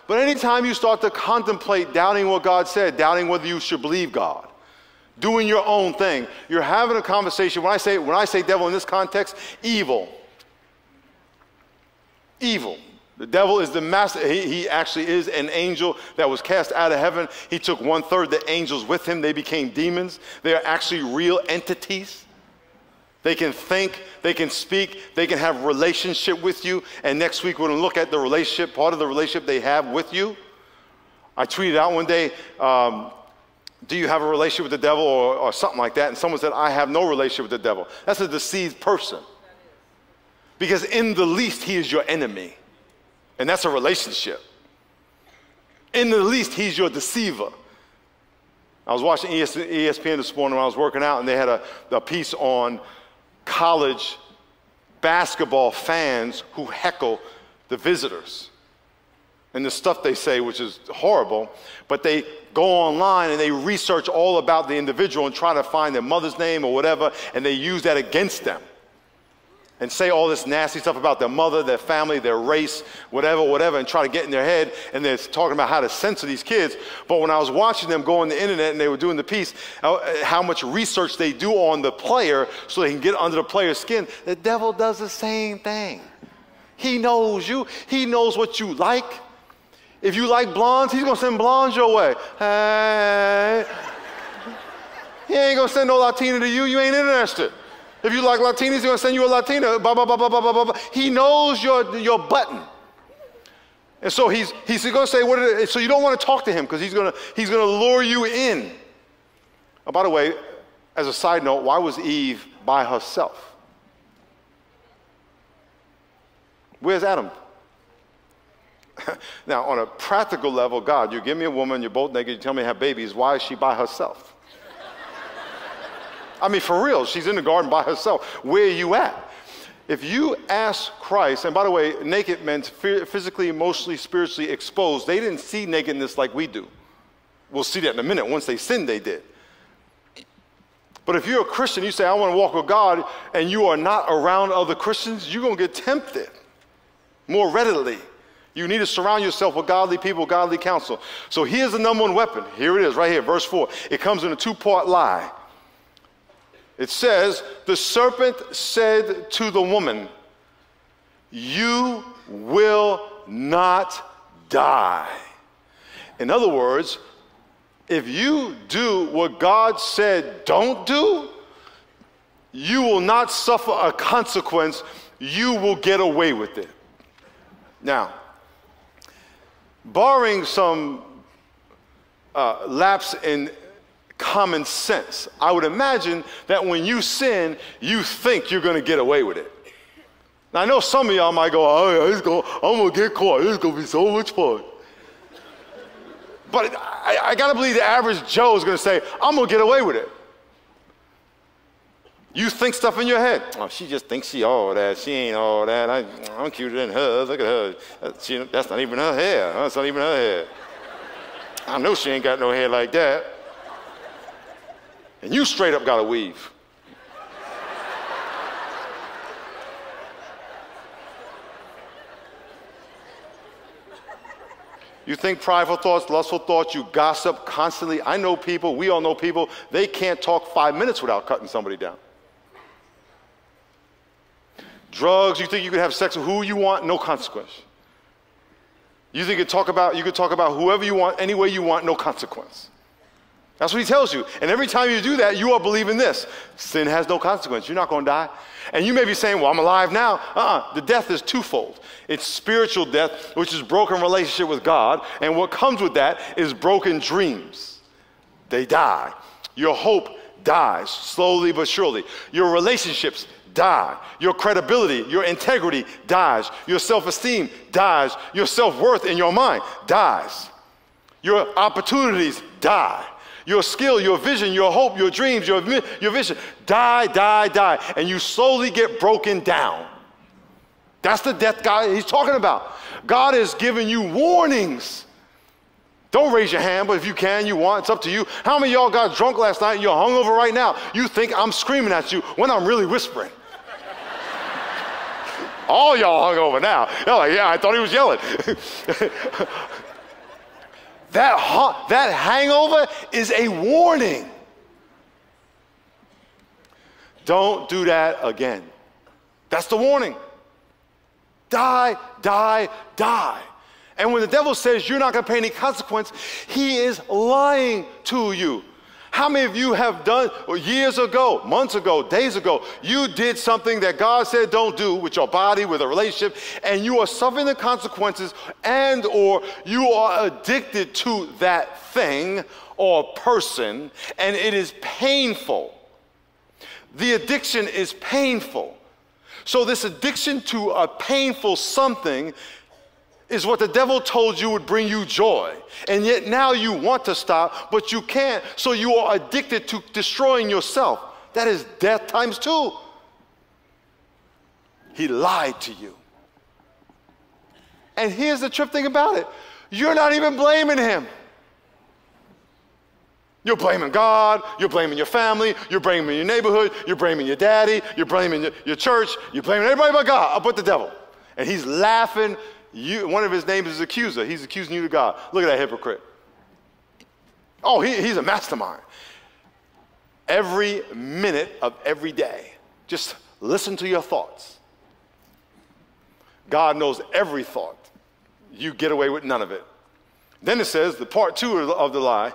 But anytime you start to contemplate doubting what God said, doubting whether you should believe God, doing your own thing, you're having a conversation. When I say devil in this context, evil. Evil. The devil is the master. He actually is an angel that was cast out of heaven. He took 1/3 the angels with him. They became demons. They are actually real entities. They can think, they can speak, they can have relationship with you. And next week we're going to look at the relationship, part of the relationship they have with you. I tweeted out one day, do you have a relationship with the devil or something like that? And someone said, I have no relationship with the devil. That's a deceived person. Because in the least, he is your enemy. And that's a relationship. In the least, he's your deceiver. I was watching ESPN this morning when I was working out, and they had a piece on college basketball fans who heckle the visitors. And the stuff they say, which is horrible, but they go online and they research all about the individual and try to find their mother's name or whatever, and they use that against them. And say all this nasty stuff about their mother, their family, their race, whatever, and try to get in their head, and they're talking about how to censor these kids. But when I was watching them go on the internet and they were doing the piece, how much research they do on the player so they can get under the player's skin, the devil does the same thing. He knows you. He knows what you like. If you like blondes, he's going to send blondes your way. Hey. He ain't going to send no Latina to you. You ain't interested. If you like Latinas, he's going to send you a Latina. Blah, blah, blah, blah, blah, blah, blah. He knows your button. And so he's going to say, so you don't want to talk to him because he's going to lure you in. Oh, by the way, as a side note, why was Eve by herself? Where's Adam? Now, on a practical level, God, you give me a woman, you're both naked, you tell me to have babies. Why is she by herself? I mean, for real, she's in the garden by herself. Where are you at? If you ask Christ, and by the way, naked meant physically, emotionally, spiritually exposed. They didn't see nakedness like we do. We'll see that in a minute. Once they sinned, they did. But if you're a Christian, you say, I want to walk with God, and you are not around other Christians, you're going to get tempted more readily. You need to surround yourself with godly people, godly counsel. So here's the number one weapon. Here it is, right here, verse 4. It comes in a two-part lie. It says, the serpent said to the woman, you will not die. In other words, if you do what God said don't do, you will not suffer a consequence. You will get away with it. Now, barring some lapse in common sense, I would imagine that when you sin, you think you're going to get away with it. Now, I know some of y'all might go, oh, I'm going to get caught. It's going to be so much fun. But I got to believe the average Joe is going to say, I'm going to get away with it. You think stuff in your head. Oh, she just thinks she all that. She ain't all that. I'm cuter than her. Look at her. That's not even her hair. That's not even her hair. I know she ain't got no hair like that. And you straight up got to weave. You think prideful thoughts, lustful thoughts, you gossip constantly. I know people, we all know people, they can't talk 5 minutes without cutting somebody down. Drugs, you think you can have sex with who you want, no consequence. You think you could talk about whoever you want, any way you want, no consequence. That's what he tells you. And every time you do that, you are believing this. Sin has no consequence. You're not going to die. And you may be saying, well, I'm alive now. The death is twofold. It's spiritual death, which is broken relationship with God. And what comes with that is broken dreams. They die. Your hope dies, slowly but surely. Your relationships die. Your credibility, your integrity dies. Your self-esteem dies. Your self-worth in your mind dies. Your opportunities die. Your skill, your vision, your hope, your dreams, your vision, die. And you slowly get broken down. That's the death God he's talking about. God is giving you warnings. Don't raise your hand, but if you can, you want, it's up to you. How many of y'all got drunk last night and you're hungover right now? You think I'm screaming at you when I'm really whispering. All y'all hungover now. You're like, yeah, I thought he was yelling. That hangover is a warning. Don't do that again. That's the warning. Die, die, die. And when the devil says you're not going to pay any consequence, he is lying to you. How many of you have done, or years ago, months ago, days ago, you did something that God said don't do with your body, with a relationship, and you are suffering the consequences, and or you are addicted to that thing or person, and it is painful. The addiction is painful. So this addiction to a painful something is what the devil told you would bring you joy. And yet now you want to stop, but you can't. So you are addicted to destroying yourself. That is death times 2. He lied to you. And here's the trip thing about it. You're not even blaming him. You're blaming God, you're blaming your family, you're blaming your neighborhood, you're blaming your daddy, you're blaming your church, you're blaming everybody but God, but the devil. And he's laughing. One of his names is accuser. He's accusing you to God. Look at that hypocrite. Oh, he's a mastermind. Every minute of every day, just listen to your thoughts. God knows every thought. You get away with none of it. Then it says, the part 2 of the lie,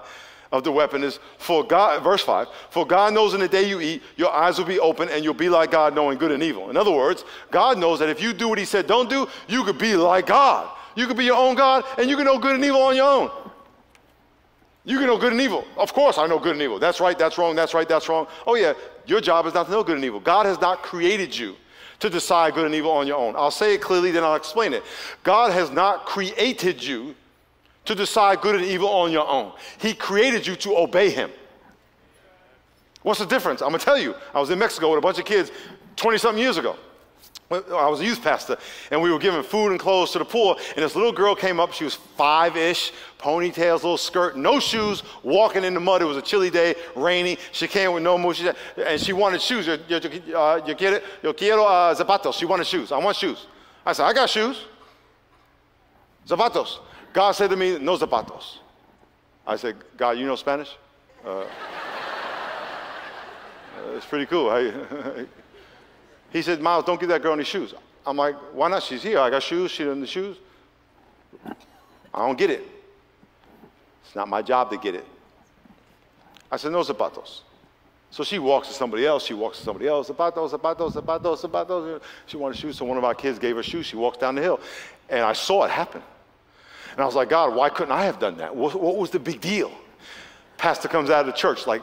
of the weapon is, for God, verse 5, for God knows in the day you eat, your eyes will be open and you'll be like God, knowing good and evil. In other words, God knows that if you do what he said don't do, you could be like God. You could be your own God and you can know good and evil on your own. You can know good and evil. Of course I know good and evil. That's right, that's wrong, that's right, that's wrong. Oh yeah, your job is not to know good and evil. God has not created you to decide good and evil on your own. I'll say it clearly, then I'll explain it. God has not created you to decide good and evil on your own. He created you to obey him. What's the difference? I'm going to tell you. I was in Mexico with a bunch of kids 20-something years ago. I was a youth pastor, and we were giving food and clothes to the poor, and this little girl came up. She was 5-ish, ponytails, little skirt, no shoes, walking in the mud. It was a chilly day, rainy. She came with no shoes, and she wanted shoes. Yo quiero zapatos. She wanted shoes. I want shoes. I said, I got shoes. Zapatos. God said to me, no zapatos. I said, God, you know Spanish? It's pretty cool. He said, Miles, don't give that girl any shoes. I'm like, why not? She's here. I got shoes. She doesn't have shoes. I don't get it. It's not my job to get it. I said, no zapatos. So she walks to somebody else. She walks to somebody else. Zapatos, zapatos, zapatos, zapatos. She wanted shoes, so one of our kids gave her shoes. She walks down the hill. And I saw it happen. And I was like, God, why couldn't I have done that? What was the big deal? Pastor comes out of the church, like,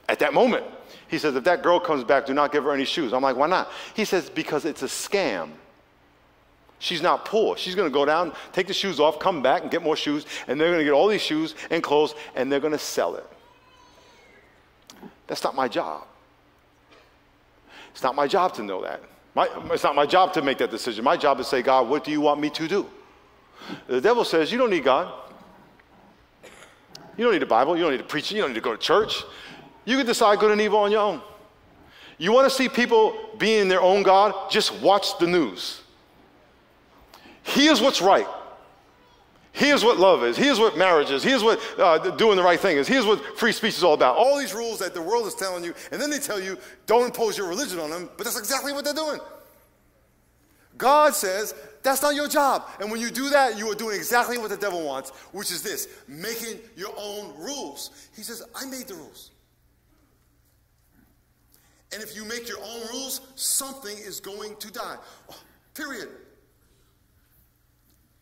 at that moment. He says, if that girl comes back, do not give her any shoes. I'm like, why not? He says, because it's a scam. She's not poor. She's going to go down, take the shoes off, come back and get more shoes, and they're going to get all these shoes and clothes, and they're going to sell it. That's not my job. It's not my job to know that. It's not my job to make that decision. My job is to say, God, what do you want me to do? The devil says, you don't need God. You don't need the Bible. You don't need to preach. You don't need to go to church. You can decide good and evil on your own. You want to see people being their own God? Just watch the news. Here's what's right. Here's what love is. Here's what marriage is. Here's what doing the right thing is. Here's what free speech is all about. All these rules that the world is telling you, and then they tell you, don't impose your religion on them, but that's exactly what they're doing. God says, that's not your job. And when you do that, you are doing exactly what the devil wants, which is this, making your own rules. He says, I made the rules. And if you make your own rules, something is going to die. Period.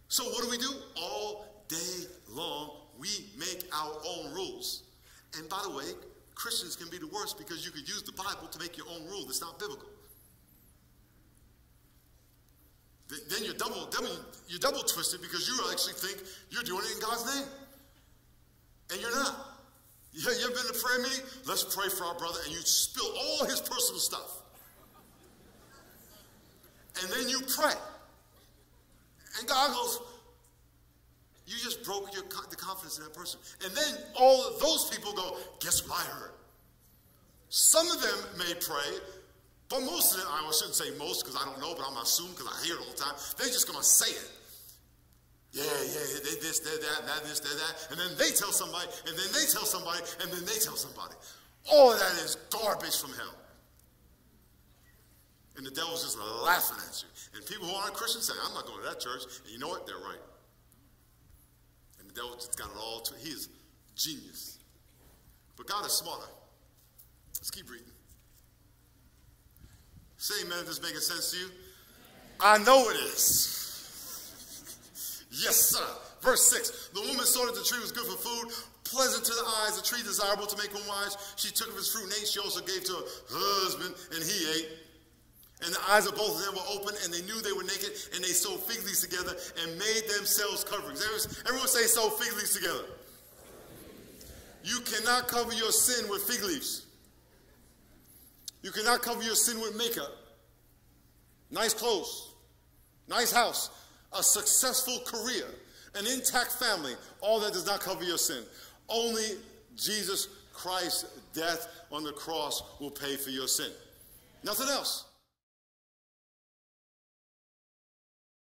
So what do? All day long, we make our own rules. And by the way, Christians can be the worst because you could use the Bible to make your own rule that's not biblical. Then you're double twisted because you actually think you're doing it in God's name. And you're not. You ever been in a prayer meeting? Let's pray for our brother, and you spill all his personal stuff. And then you pray. And God goes, you just broke the confidence in that person. And then all of those people go, guess what I heard? Some of them may pray, but most of them, I shouldn't say most because I don't know, but I'm going to assume because I hear it all the time, they're just going to say it. Yeah, they this, they that, this, they that. And then they tell somebody, and then they tell somebody, and then they tell somebody. All of that is garbage from hell. And the devil's just laughing at you. And people who aren't Christians say, I'm not going to that church. And you know what? They're right. And the devil just got it all to, he is genius. But God is smarter. Let's keep reading. Say amen if this is making sense to you. I know it is. Yes, sir. Verse 6. The woman saw that the tree was good for food, pleasant to the eyes, a tree desirable to make one wise. She took of its fruit and ate. She also gave to her husband, and he ate. And the eyes of both of them were open, and they knew they were naked, and they sewed fig leaves together and made themselves coverings. Everyone say sew fig leaves together. You cannot cover your sin with fig leaves. You cannot cover your sin with makeup. Nice clothes, nice house, a successful career, an intact family, all that does not cover your sin. Only Jesus Christ's death on the cross will pay for your sin. Nothing else.